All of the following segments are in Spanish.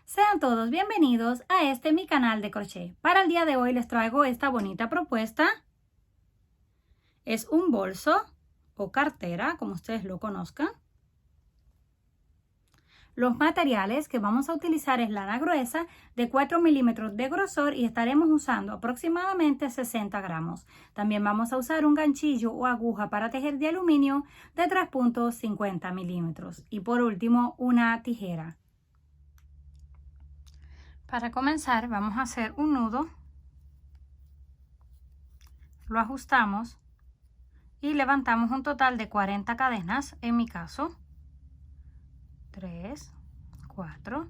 Sean todos bienvenidos a mi canal de crochet. Para el día de hoy les traigo esta bonita propuesta. Es un bolso o cartera, como ustedes lo conozcan. Los materiales que vamos a utilizar es lana gruesa de 4 milímetros de grosor y estaremos usando aproximadamente 60 gramos. También vamos a usar un ganchillo o aguja para tejer de aluminio de 3.50 milímetros. Y por último, una tijera. Para comenzar vamos a hacer un nudo, lo ajustamos y levantamos un total de 40 cadenas, en mi caso 3, 4,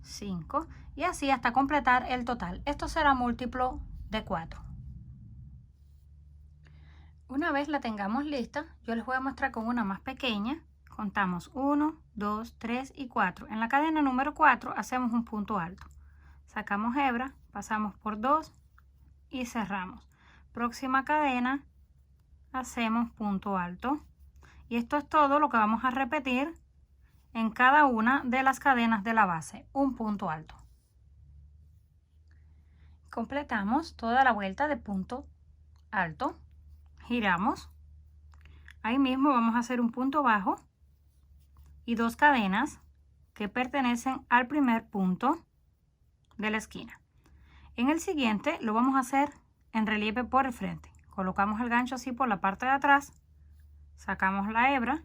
5 y así hasta completar el total. Esto será múltiplo de 4. Una vez la tengamos lista, yo les voy a mostrar con una más pequeña. Contamos 1, 2, 3 y 4. En la cadena número 4 hacemos un punto alto. Sacamos hebra, pasamos por 2 y cerramos. Próxima cadena hacemos punto alto. Y esto es todo lo que vamos a repetir en cada una de las cadenas de la base, un punto alto. Completamos toda la vuelta de punto alto, giramos, ahí mismo vamos a hacer un punto bajo y 2 cadenas que pertenecen al primer punto de la esquina. En el siguiente lo vamos a hacer en relieve por el frente. Colocamos el gancho así por la parte de atrás, sacamos la hebra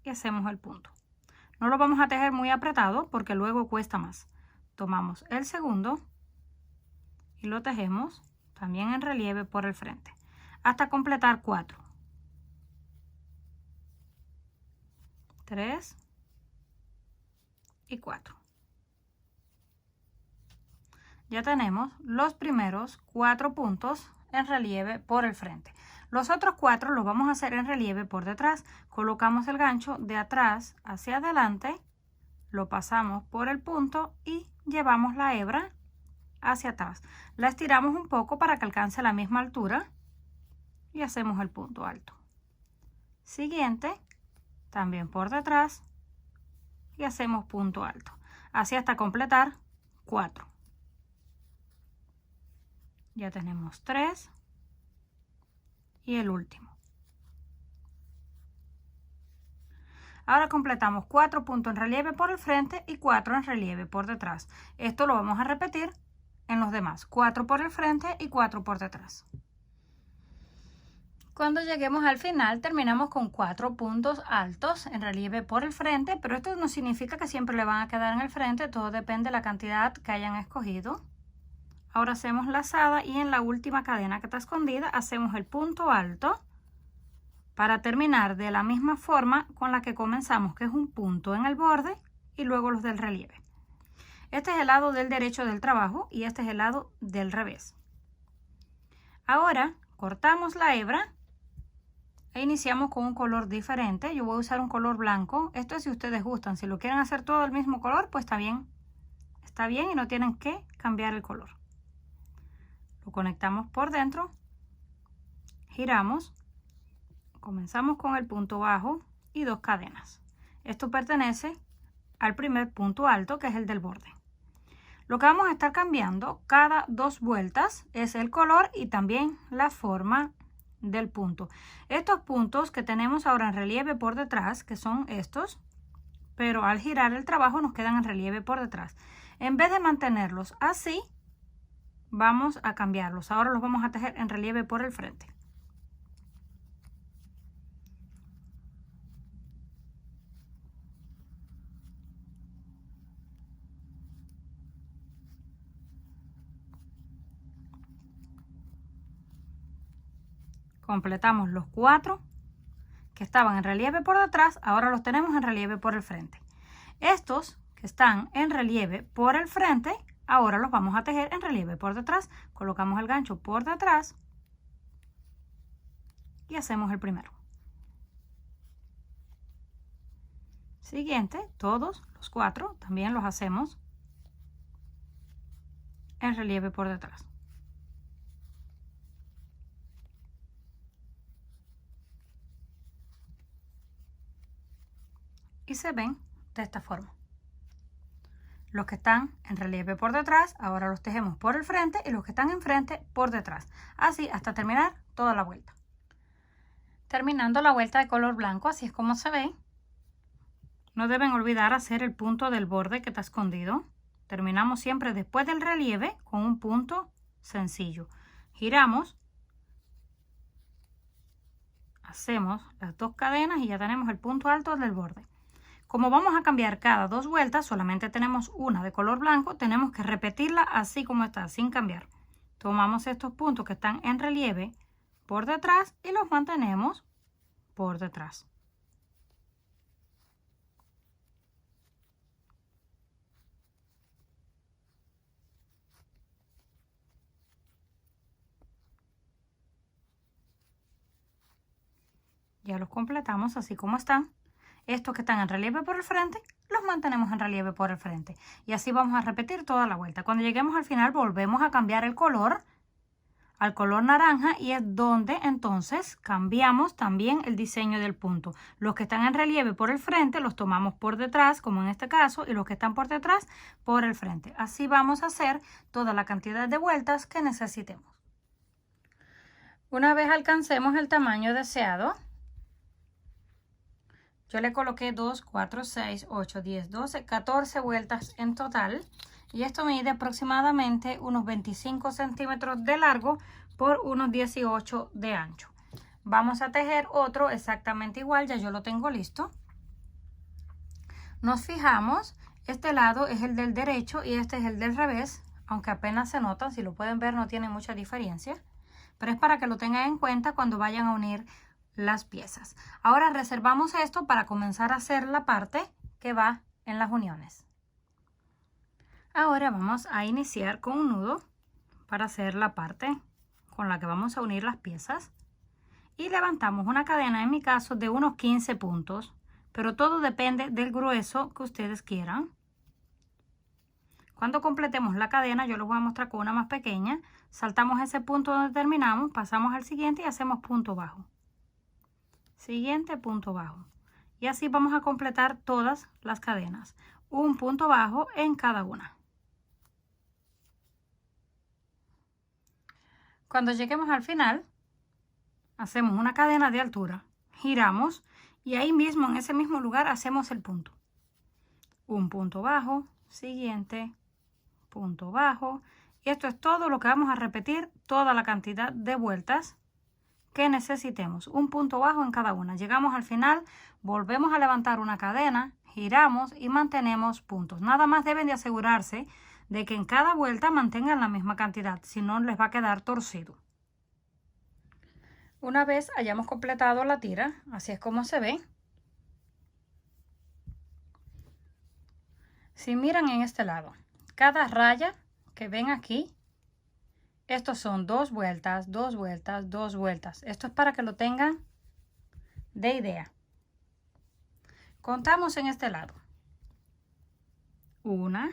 y hacemos el punto. No lo vamos a tejer muy apretado porque luego cuesta más. Tomamos el segundo y lo tejemos también en relieve por el frente hasta completar 4. 3 y 4. Ya tenemos los primeros 4 puntos en relieve por el frente. Los otros 4 los vamos a hacer en relieve por detrás. Colocamos el gancho de atrás hacia adelante, lo pasamos por el punto y llevamos la hebra hacia atrás. La estiramos un poco para que alcance la misma altura y hacemos el punto alto. Siguiente, también por detrás y hacemos punto alto. Así hasta completar 4. Ya tenemos 3 y el último. Ahora completamos 4 puntos en relieve por el frente y 4 en relieve por detrás. Esto lo vamos a repetir en los demás. 4 por el frente y 4 por detrás. Cuando lleguemos al final terminamos con 4 puntos altos en relieve por el frente, pero esto no significa que siempre le van a quedar en el frente, todo depende de la cantidad que hayan escogido. Ahora hacemos lazada y en la última cadena que está escondida hacemos el punto alto para terminar de la misma forma con la que comenzamos, que es un punto en el borde y luego los del relieve. Este es el lado del derecho del trabajo y este es el lado del revés. Ahora cortamos la hebra e iniciamos con un color diferente. Yo voy a usar un color blanco. Esto es si ustedes gustan. Si lo quieren hacer todo el mismo color, pues está bien. Está bien y no tienen que cambiar el color. Lo conectamos por dentro, giramos, comenzamos con el punto bajo y 2 cadenas. Esto pertenece al primer punto alto, que es el del borde. Lo que vamos a estar cambiando cada 2 vueltas es el color y también la forma del punto. Estos puntos que tenemos ahora en relieve por detrás, que son estos, pero al girar el trabajo nos quedan en relieve por detrás. En vez de mantenerlos así, vamos a cambiarlos. Ahora los vamos a tejer en relieve por el frente. Completamos los 4 que estaban en relieve por detrás, ahora los tenemos en relieve por el frente. Estos que están en relieve por el frente, ahora los vamos a tejer en relieve por detrás. Colocamos el gancho por detrás y hacemos el primero. Siguiente, todos los 4 también los hacemos en relieve por detrás. Y se ven de esta forma. Los que están en relieve por detrás, ahora los tejemos por el frente y los que están enfrente por detrás. Así hasta terminar toda la vuelta. Terminando la vuelta de color blanco, así es como se ve. No deben olvidar hacer el punto del borde que está escondido. Terminamos siempre después del relieve con un punto sencillo. Giramos, hacemos las 2 cadenas y ya tenemos el punto alto del borde. Como vamos a cambiar cada 2 vueltas, solamente tenemos una de color blanco, tenemos que repetirla así como está, sin cambiar. Tomamos estos puntos que están en relieve por detrás y los mantenemos por detrás. Ya los completamos así como están. Estos que están en relieve por el frente, los mantenemos en relieve por el frente. Y así vamos a repetir toda la vuelta. Cuando lleguemos al final, volvemos a cambiar el color al color naranja y es donde entonces cambiamos también el diseño del punto. Los que están en relieve por el frente los tomamos por detrás, como en este caso, y los que están por detrás por el frente. Así vamos a hacer toda la cantidad de vueltas que necesitemos. Una vez alcancemos el tamaño deseado, yo le coloqué 2, 4, 6, 8, 10, 12, 14 vueltas en total. Y esto mide aproximadamente unos 25 centímetros de largo por unos 18 de ancho. Vamos a tejer otro exactamente igual, ya yo lo tengo listo. Nos fijamos, este lado es el del derecho y este es el del revés, aunque apenas se notan, si lo pueden ver no tiene mucha diferencia. Pero es para que lo tengan en cuenta cuando vayan a unir las piezas. Ahora reservamos esto para comenzar a hacer la parte que va en las uniones. Ahora vamos a iniciar con un nudo para hacer la parte con la que vamos a unir las piezas y levantamos una cadena, en mi caso de unos 15 puntos, pero todo depende del grueso que ustedes quieran. Cuando completemos la cadena, yo les voy a mostrar con una más pequeña, saltamos ese punto donde terminamos, pasamos al siguiente y hacemos punto bajo. Siguiente, punto bajo. Y así vamos a completar todas las cadenas. Un punto bajo en cada una. Cuando lleguemos al final, hacemos una cadena de altura, giramos y ahí mismo, en ese mismo lugar, hacemos el punto. Un punto bajo, siguiente, punto bajo. Y esto es todo lo que vamos a repetir, toda la cantidad de vueltas que necesitemos. Un punto bajo en cada una. Llegamos al final, volvemos a levantar una cadena, giramos y mantenemos puntos. Nada más deben de asegurarse de que en cada vuelta mantengan la misma cantidad, si no les va a quedar torcido. Una vez hayamos completado la tira, así es como se ve. Si miran en este lado, cada raya que ven aquí, estos son 2 vueltas, 2 vueltas, 2 vueltas. Esto es para que lo tengan de idea. Contamos en este lado. 1,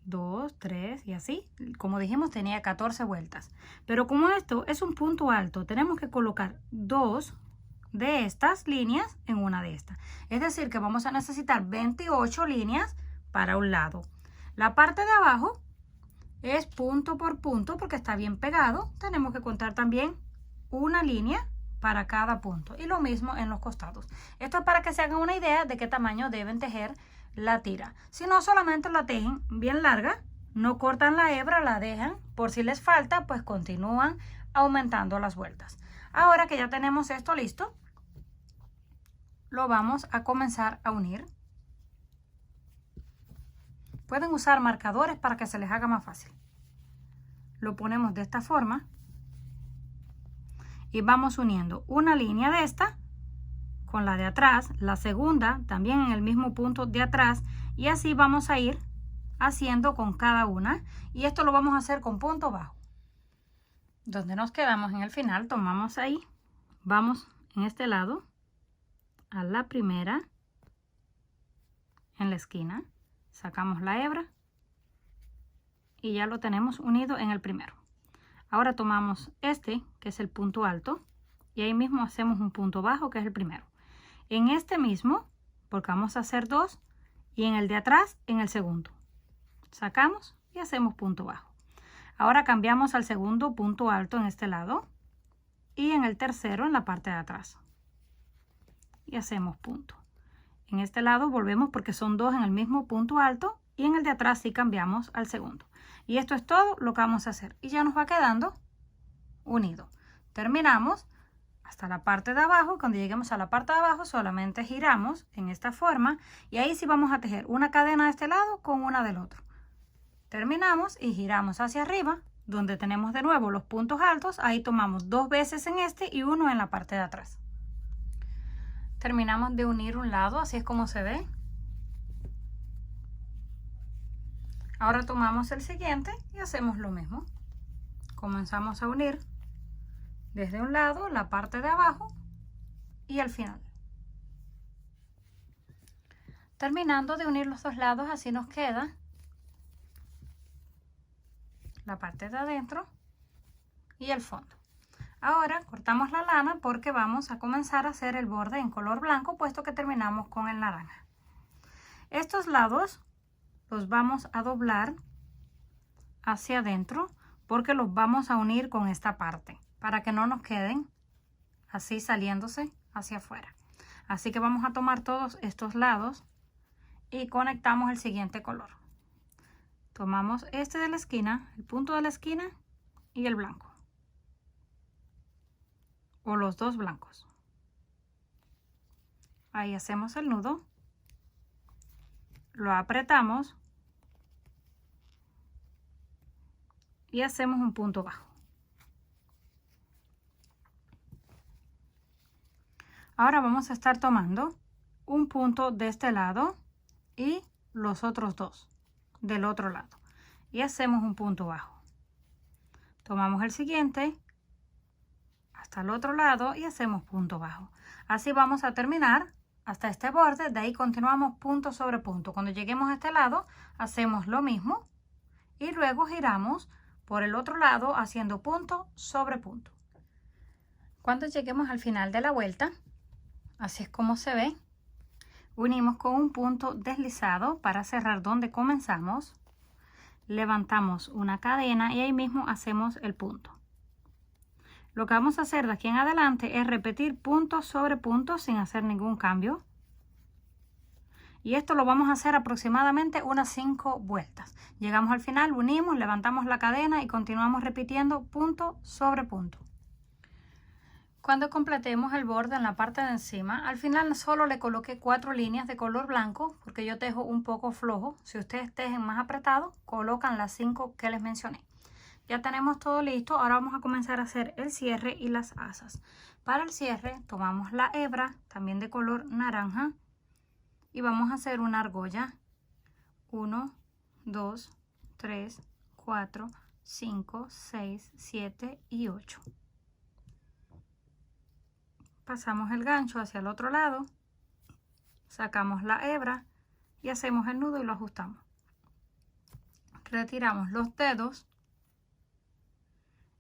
2, 3 y así. Como dijimos, tenía 14 vueltas. Pero como esto es un punto alto, tenemos que colocar 2 de estas líneas en una de estas. Es decir, que vamos a necesitar 28 líneas para un lado. La parte de abajo es punto por punto porque está bien pegado. Tenemos que contar también una línea para cada punto. Y lo mismo en los costados. Esto es para que se hagan una idea de qué tamaño deben tejer la tira. Si no, solamente la tejen bien larga, no cortan la hebra, la dejan. Por si les falta, pues continúan aumentando las vueltas. Ahora que ya tenemos esto listo, lo vamos a comenzar a unir. Pueden usar marcadores para que se les haga más fácil. Lo ponemos de esta forma y vamos uniendo una línea de esta con la de atrás, la segunda también en el mismo punto de atrás, y así vamos a ir haciendo con cada una, y esto lo vamos a hacer con punto bajo. Donde nos quedamos en el final, tomamos ahí, vamos en este lado a la primera, en la esquina, sacamos la hebra y ya lo tenemos unido en el primero. Ahora tomamos este, que es el punto alto, y ahí mismo hacemos un punto bajo, que es el primero. En este mismo, porque vamos a hacer 2, y en el de atrás, en el segundo. Sacamos y hacemos punto bajo. Ahora cambiamos al segundo punto alto en este lado y en el tercero en la parte de atrás. Y hacemos punto. En este lado volvemos porque son dos en el mismo punto alto y en el de atrás sí cambiamos al segundo. Y esto es todo lo que vamos a hacer. Y ya nos va quedando unido. Terminamos hasta la parte de abajo. Cuando lleguemos a la parte de abajo solamente giramos en esta forma y ahí sí vamos a tejer una cadena de este lado con una del otro. Terminamos y giramos hacia arriba donde tenemos de nuevo los puntos altos. Ahí tomamos 2 veces en este y uno en la parte de atrás. Terminamos de unir un lado, así es como se ve. Ahora tomamos el siguiente y hacemos lo mismo. Comenzamos a unir desde un lado, la parte de abajo y al final. Terminando de unir los dos lados, así nos queda la parte de adentro y el fondo. Ahora cortamos la lana porque vamos a comenzar a hacer el borde en color blanco, puesto que terminamos con el naranja. Estos lados los vamos a doblar hacia adentro porque los vamos a unir con esta parte para que no nos queden así saliéndose hacia afuera. Así que vamos a tomar todos estos lados y conectamos el siguiente color. Tomamos este de la esquina, el punto de la esquina y el blanco, o los dos blancos. Ahí hacemos el nudo, lo apretamos y hacemos un punto bajo. Ahora vamos a estar tomando un punto de este lado y los otros dos del otro lado y hacemos un punto bajo. Tomamos el siguiente hasta el otro lado y hacemos punto bajo. Así vamos a terminar hasta este borde. De ahí continuamos punto sobre punto. Cuando lleguemos a este lado hacemos lo mismo y luego giramos por el otro lado haciendo punto sobre punto. Cuando lleguemos al final de la vuelta, así es como se ve, unimos con un punto deslizado para cerrar donde comenzamos, levantamos una cadena y ahí mismo hacemos el punto. Lo que vamos a hacer de aquí en adelante es repetir punto sobre punto sin hacer ningún cambio. Y esto lo vamos a hacer aproximadamente unas 5 vueltas. Llegamos al final, unimos, levantamos la cadena y continuamos repitiendo punto sobre punto. Cuando completemos el borde en la parte de encima, al final solo le coloqué 4 líneas de color blanco porque yo tejo un poco flojo. Si ustedes tejen más apretado, colocan las 5 que les mencioné. Ya tenemos todo listo. Ahora vamos a comenzar a hacer el cierre y las asas. Para el cierre tomamos la hebra, también de color naranja, y vamos a hacer una argolla. 1, 2, 3, 4, 5, 6, 7 y 8. Pasamos el gancho hacia el otro lado, sacamos la hebra y hacemos el nudo y lo ajustamos. Retiramos los dedos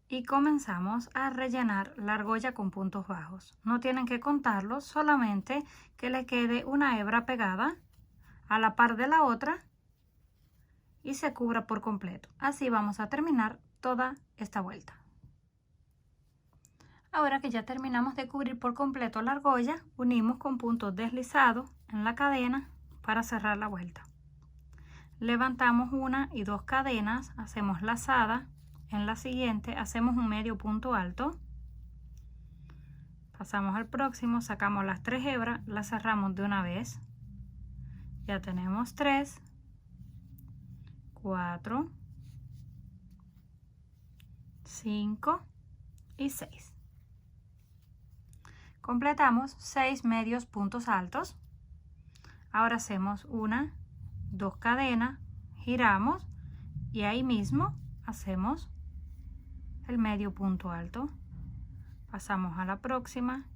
y comenzamos a rellenar la argolla con puntos bajos. No tienen que contarlos, solamente que le quede una hebra pegada a la par de la otra y se cubra por completo. Así vamos a terminar toda esta vuelta. Ahora que ya terminamos de cubrir por completo la argolla, unimos con puntos deslizados en la cadena para cerrar la vuelta. Levantamos una y 2 cadenas, hacemos lazada. En la siguiente hacemos un medio punto alto. Pasamos al próximo, sacamos las 3 hebras, las cerramos de una vez. Ya tenemos 3, 4, 5 y 6. Completamos 6 medios puntos altos. Ahora hacemos 1, 2 cadenas, giramos y ahí mismo hacemos el medio punto alto. Pasamos a la próxima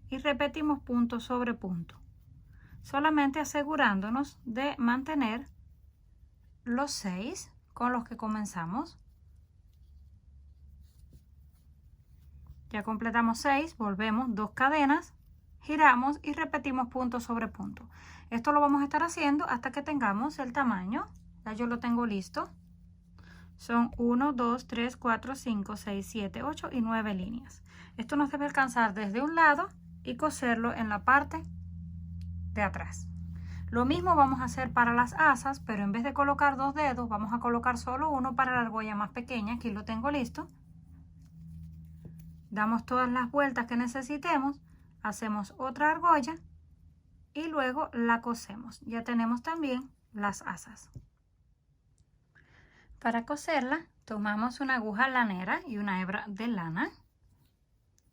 y repetimos punto sobre punto, solamente asegurándonos de mantener los 6 con los que comenzamos. Ya completamos 6, volvemos 2 cadenas, giramos y repetimos punto sobre punto. Esto lo vamos a estar haciendo hasta que tengamos el tamaño Ya yo lo tengo listo. Son 1, 2, 3, 4, 5, 6, 7, 8 y 9 líneas. Esto nos debe alcanzar desde un lado y coserlo en la parte de atrás. Lo mismo vamos a hacer para las asas, pero en vez de colocar 2 dedos, vamos a colocar solo uno para la argolla más pequeña. Aquí lo tengo listo. Damos todas las vueltas que necesitemos, hacemos otra argolla y luego la cosemos. Ya tenemos también las asas. Para coserla, tomamos una aguja lanera y una hebra de lana.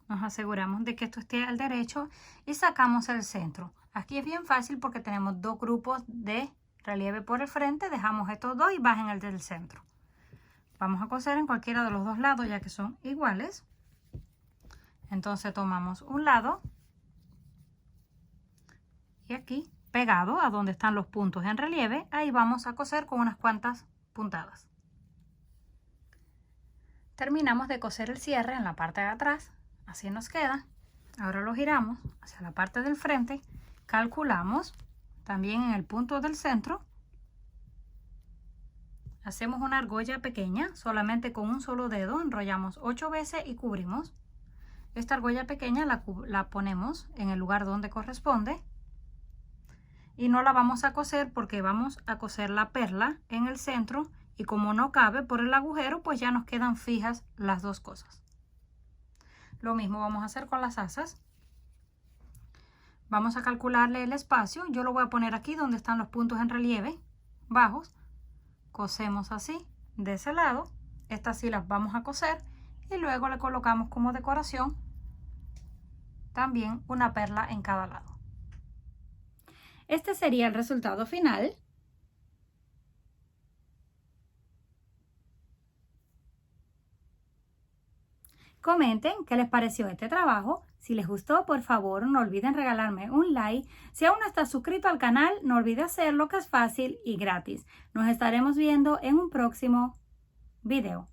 Nos aseguramos de que esto esté al derecho y sacamos el centro. Aquí es bien fácil porque tenemos dos grupos de relieve por el frente. Dejamos estos dos y bajen el del centro. Vamos a coser en cualquiera de los dos lados ya que son iguales. Entonces tomamos un lado y aquí pegado a donde están los puntos en relieve, ahí vamos a coser con unas cuantas puntadas. Terminamos de coser el cierre en la parte de atrás, así nos queda. Ahora lo giramos hacia la parte del frente, calculamos también en el punto del centro. Hacemos una argolla pequeña, solamente con un solo dedo, enrollamos 8 veces y cubrimos. Esta argolla pequeña la ponemos en el lugar donde corresponde. Y no la vamos a coser porque vamos a coser la perla en el centro y como no cabe por el agujero, pues ya nos quedan fijas las dos cosas. Lo mismo vamos a hacer con las asas. Vamos a calcularle el espacio. Yo lo voy a poner aquí donde están los puntos en relieve bajos. Cosemos así de ese lado. Estas sí las vamos a coser y luego le colocamos como decoración también una perla en cada lado. Este sería el resultado final. Comenten qué les pareció este trabajo. Si les gustó, por favor, no olviden regalarme un like. Si aún no estás suscrito al canal, no olvides hacerlo, que es fácil y gratis. Nos estaremos viendo en un próximo video.